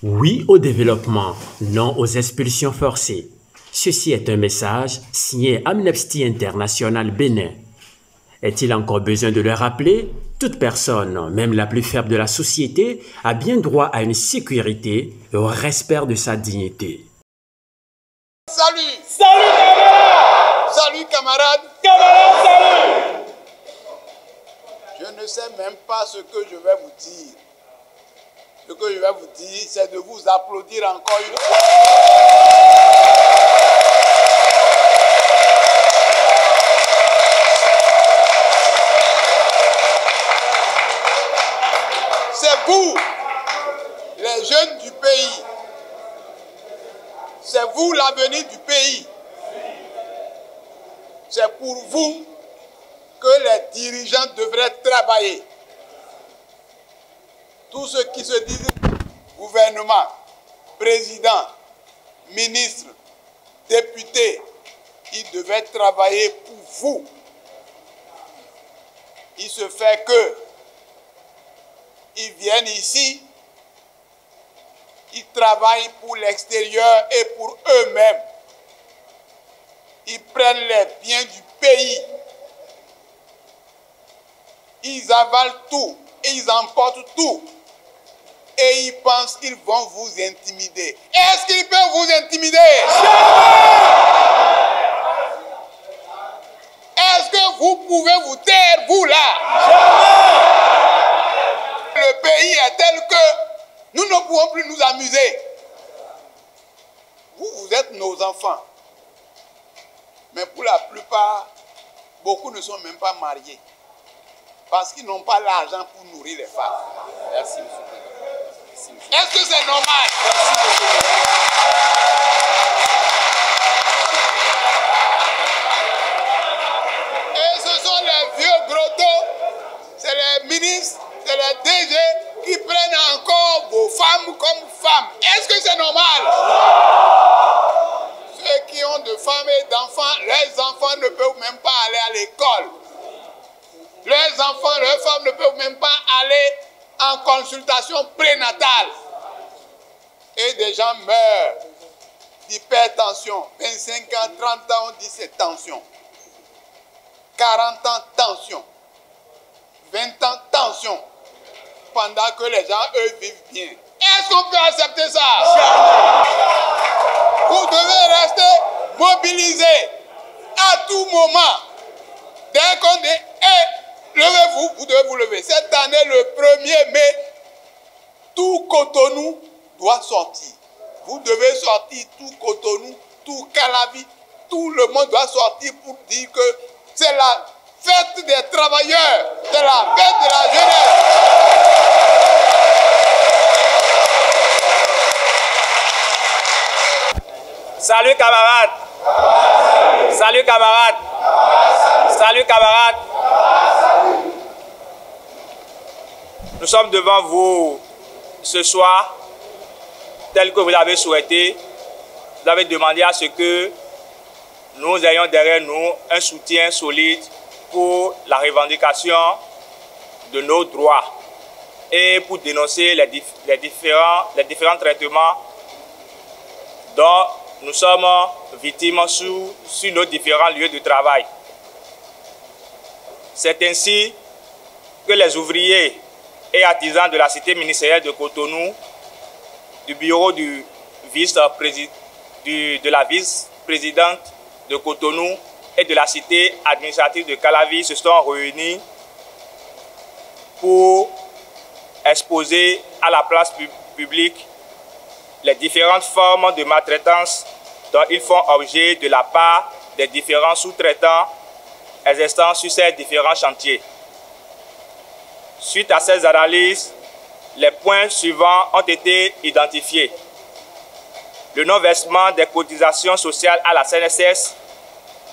Oui au développement, non aux expulsions forcées. Ceci est un message signé Amnesty International Bénin. Est-il encore besoin de le rappeler? Toute personne, même la plus faible de la société, a bien droit à une sécurité et au respect de sa dignité. Salut! Salut camarade! Salut camarade! Camarade, salut! Je ne sais même pas ce que je vais vous dire. Ce que je vais vous dire, c'est de vous applaudir encore une fois. C'est vous, les jeunes du pays. C'est vous l'avenir du pays. C'est pour vous que les dirigeants devraient travailler. Tous ceux qui se disent gouvernement, président, ministre, député, ils devaient travailler pour vous. Il se fait que ils viennent ici, ils travaillent pour l'extérieur et pour eux-mêmes. Ils prennent les biens du pays. Ils avalent tout, et ils emportent tout. Et ils pensent qu'ils vont vous intimider. Est-ce qu'ils peuvent vous intimider? Est-ce que vous pouvez vous taire, vous là? Le pays est tel que nous ne pouvons plus nous amuser. Vous êtes nos enfants. Mais pour la plupart, beaucoup ne sont même pas mariés. Parce qu'ils n'ont pas l'argent pour nourrir les femmes. Merci, monsieur le président. Est-ce que c'est normal? Et ce sont les vieux grottos, c'est les ministres, c'est les DG qui prennent encore vos femmes comme femmes. Est-ce que c'est normal? Ceux qui ont de femmes et d'enfants, leurs enfants ne peuvent même pas aller à l'école. Leurs enfants, leurs femmes ne peuvent même pas aller en consultation prénatale. Et des gens meurent d'hypertension. 25 ans, 30 ans, on dit c'est tension. 40 ans, tension. 20 ans, tension. Pendant que les gens, eux, vivent bien. Est-ce qu'on peut accepter ça? Vous devez rester mobilisés à tout moment. Dès qu'on dit, levez-vous, vous devez vous lever. Cette année, le 1er mai, tout Cotonou doit sortir. Vous devez sortir tout Cotonou, tout Calavi, tout le monde doit sortir pour dire que c'est la fête des travailleurs, c'est la fête de la jeunesse. Salut camarades! Salut camarades! Salut camarades! Nous sommes devant vous ce soir, tel que vous l'avez souhaité. Vous avez demandé à ce que nous ayons derrière nous un soutien solide pour la revendication de nos droits et pour dénoncer les différents traitements dont nous sommes victimes sur nos différents lieux de travail. C'est ainsi que les ouvriers et artisans de la cité ministérielle de Cotonou, du bureau de la vice-présidente de Cotonou et de la cité administrative de Calavi se sont réunis pour exposer à la place publique les différentes formes de maltraitance dont ils font objet de la part des différents sous-traitants existant sur ces différents chantiers. Suite à ces analyses, les points suivants ont été identifiés. Le non-versement des cotisations sociales à la CNSS,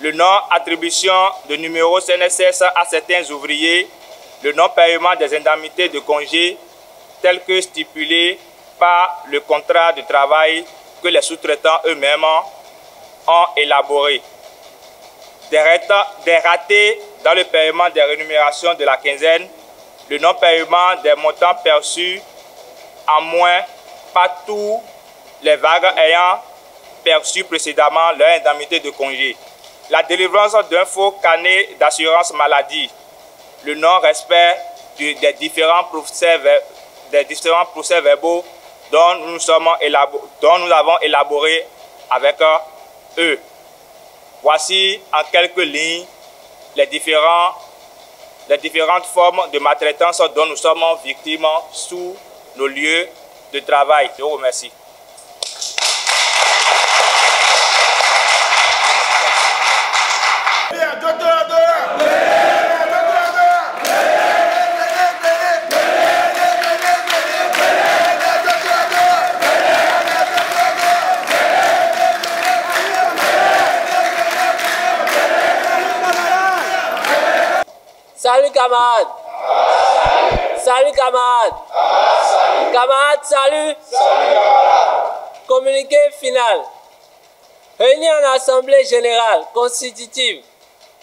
le non-attribution de numéros CNSS à certains ouvriers, le non-paiement des indemnités de congé telles que stipulées par le contrat de travail que les sous-traitants eux-mêmes ont élaboré. Des ratés dans le paiement des rémunérations de la quinzaine, le non-paiement des montants perçus à moins par tous les vagues ayant perçu précédemment leur indemnité de congé. La délivrance d'un faux carnet d'assurance maladie, le non-respect des différents procès-verbaux dont nous avons élaboré avec eux. Voici en quelques lignes les différentes formes de maltraitance dont nous sommes victimes sous nos lieux de travail. Je vous remercie. Salut camarades. Salut camarades. Camarades, salut. Communiqué final. Réunis en assemblée générale constitutive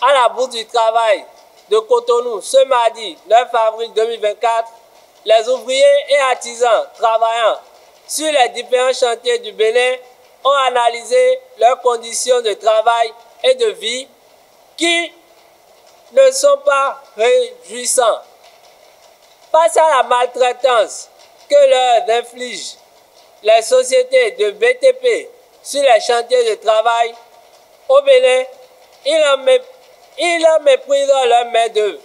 à la Bourse du travail de Cotonou ce mardi 9 avril 2024, les ouvriers et artisans travaillant sur les différents chantiers du Bénin ont analysé leurs conditions de travail et de vie qui ne sont pas réjouissants. Face à la maltraitance que leur infligent les sociétés de BTP sur les chantiers de travail au Bénin, ils en méprisent leur main-d'œuvre.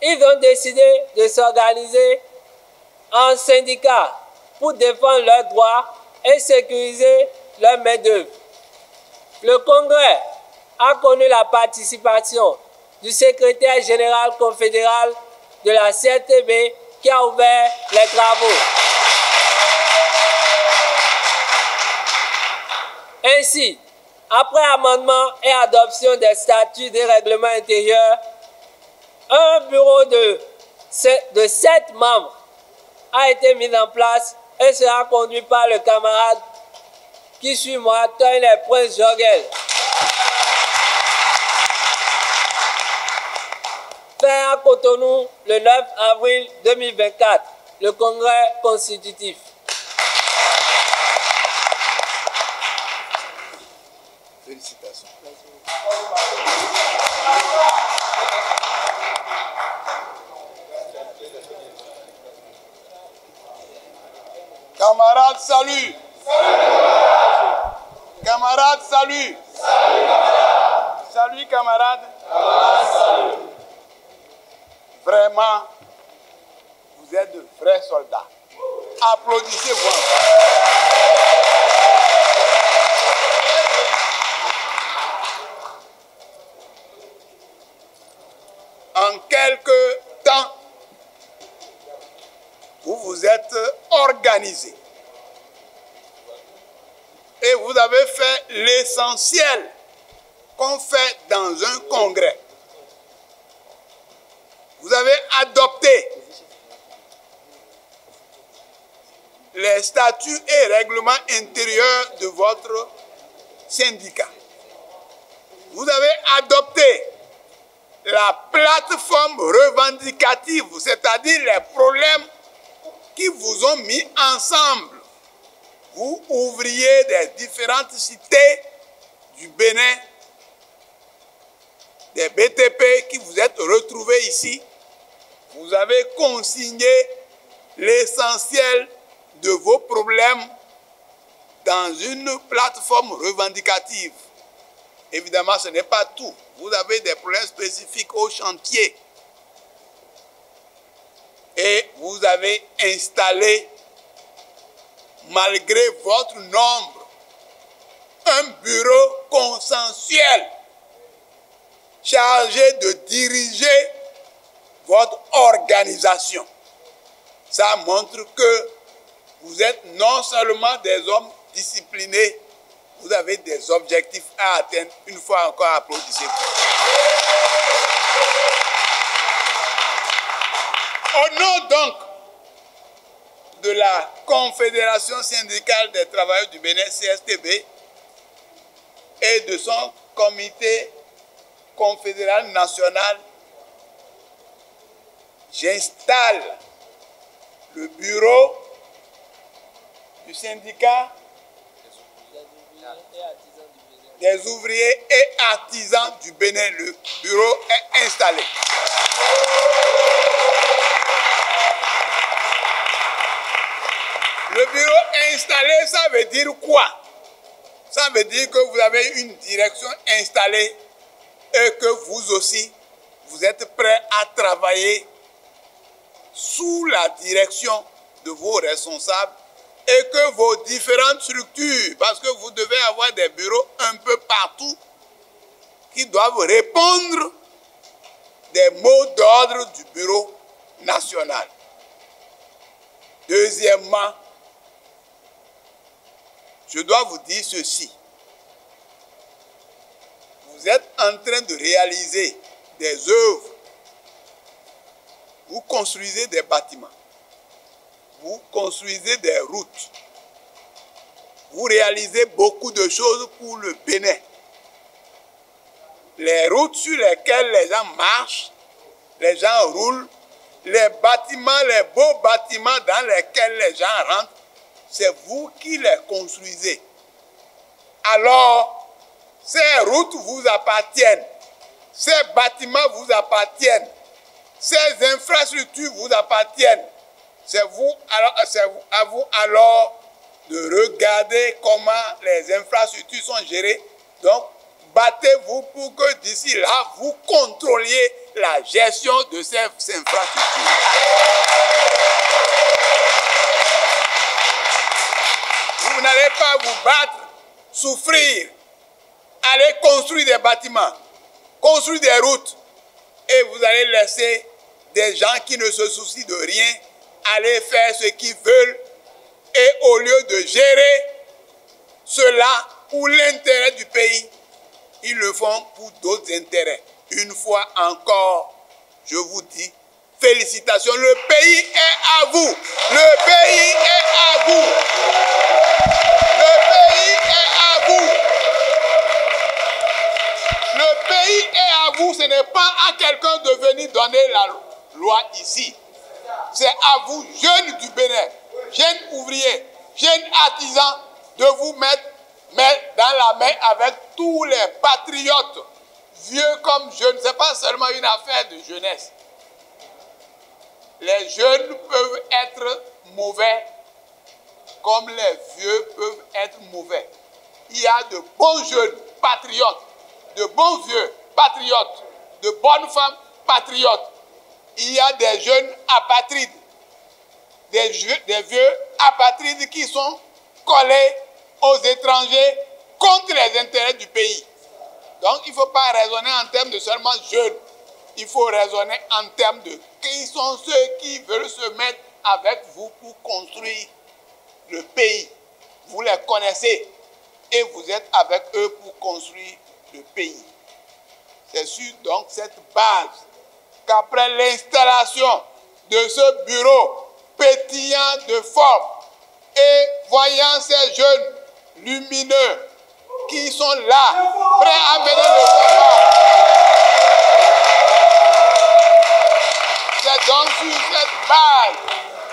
Ils ont décidé de s'organiser en syndicats pour défendre leurs droits et sécuriser leur main-d'œuvre. Le Congrès a connu la participation du secrétaire général confédéral de la CRTB qui a ouvert les travaux. Ainsi, après amendement et adoption des statuts des règlements intérieurs, un bureau de 7 membres a été mis en place et sera conduit par le camarade qui suit moi, Toyne Prince Jorgel. Fait à Cotonou le 9 avril 2024, le Congrès constitutif. Félicitations. Camarades, salut. Camarades, salut. Salut, camarades. Vraiment, vous êtes de vrais soldats. Applaudissez-vous. En quelques temps, vous vous êtes organisés. Et vous avez fait l'essentiel qu'on fait dans un congrès. Vous avez adopté les statuts et règlements intérieurs de votre syndicat. Vous avez adopté la plateforme revendicative, c'est-à-dire les problèmes qui vous ont mis ensemble. Vous, ouvriers des différentes cités du Bénin, des BTP qui vous êtes retrouvés ici, vous avez consigné l'essentiel de vos problèmes dans une plateforme revendicative. Évidemment, ce n'est pas tout. Vous avez des problèmes spécifiques au chantier. Et vous avez installé, malgré votre nombre, un bureau consensuel chargé de diriger votre organisation. Ça montre que vous êtes non seulement des hommes disciplinés, vous avez des objectifs à atteindre. Une fois encore, applaudissez-vous. Au nom donc de la Confédération syndicale des travailleurs du Bénin, CSTB, et de son comité confédéral national, j'installe le bureau du syndicat des ouvriers et artisans du Bénin. Le bureau est installé. Le bureau installé, ça veut dire quoi? Ça veut dire que vous avez une direction installée et que vous aussi, vous êtes prêts à travailler sous la direction de vos responsables et que vos différentes structures, parce que vous devez avoir des bureaux un peu partout qui doivent répondre des mots d'ordre du bureau national. Deuxièmement, je dois vous dire ceci. Vous êtes en train de réaliser des œuvres. Vous construisez des bâtiments. Vous construisez des routes. Vous réalisez beaucoup de choses pour le Bénin. Les routes sur lesquelles les gens marchent, les gens roulent, les bâtiments, les beaux bâtiments dans lesquels les gens rentrent, c'est vous qui les construisez. Alors, ces routes vous appartiennent, ces bâtiments vous appartiennent, ces infrastructures vous appartiennent. C'est à vous alors de regarder comment les infrastructures sont gérées. Donc, battez-vous pour que d'ici là, vous contrôliez la gestion de ces infrastructures. Vous n'allez pas vous battre, souffrir, aller construire des bâtiments, construire des routes, et vous allez laisser des gens qui ne se soucient de rien aller faire ce qu'ils veulent, et au lieu de gérer cela pour l'intérêt du pays, ils le font pour d'autres intérêts. Une fois encore, je vous dis, félicitations, le pays est à vous. Le pays est à vous. Le pays est à vous. Le pays est à vous. Ce n'est pas à quelqu'un de venir donner la loi ici. C'est à vous, jeunes du Bénin, jeunes ouvriers, jeunes artisans, de vous mettre dans la main avec tous les patriotes, vieux comme jeunes. Ce n'est pas seulement une affaire de jeunesse. Les jeunes peuvent être mauvais comme les vieux peuvent être mauvais. Il y a de bons jeunes patriotes, de bons vieux patriotes, de bonnes femmes patriotes. Il y a des jeunes apatrides, des vieux apatrides qui sont collés aux étrangers contre les intérêts du pays. Donc il ne faut pas raisonner en termes de seulement jeunes. Il faut raisonner en termes de qui sont ceux qui veulent se mettre avec vous pour construire le pays. Vous les connaissez et vous êtes avec eux pour construire le pays. C'est sur donc cette base qu'après l'installation de ce bureau pétillant de forme et voyant ces jeunes lumineux qui sont là, prêts à mener le combat, c'est donc sur cette base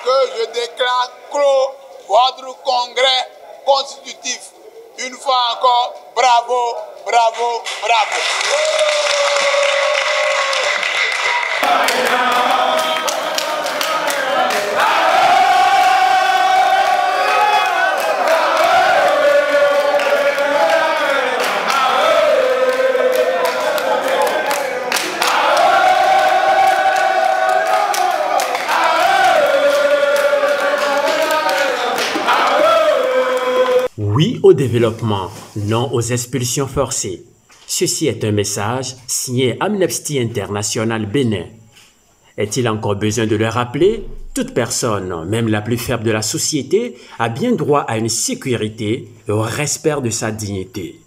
que je déclare clos votre congrès constitutif. Une fois encore, bravo, bravo, bravo. Oui au développement, non aux expulsions forcées. Ceci est un message signé Amnesty International Bénin. Est-il encore besoin de le rappeler? Toute personne, même la plus faible de la société, a bien droit à une sécurité et au respect de sa dignité.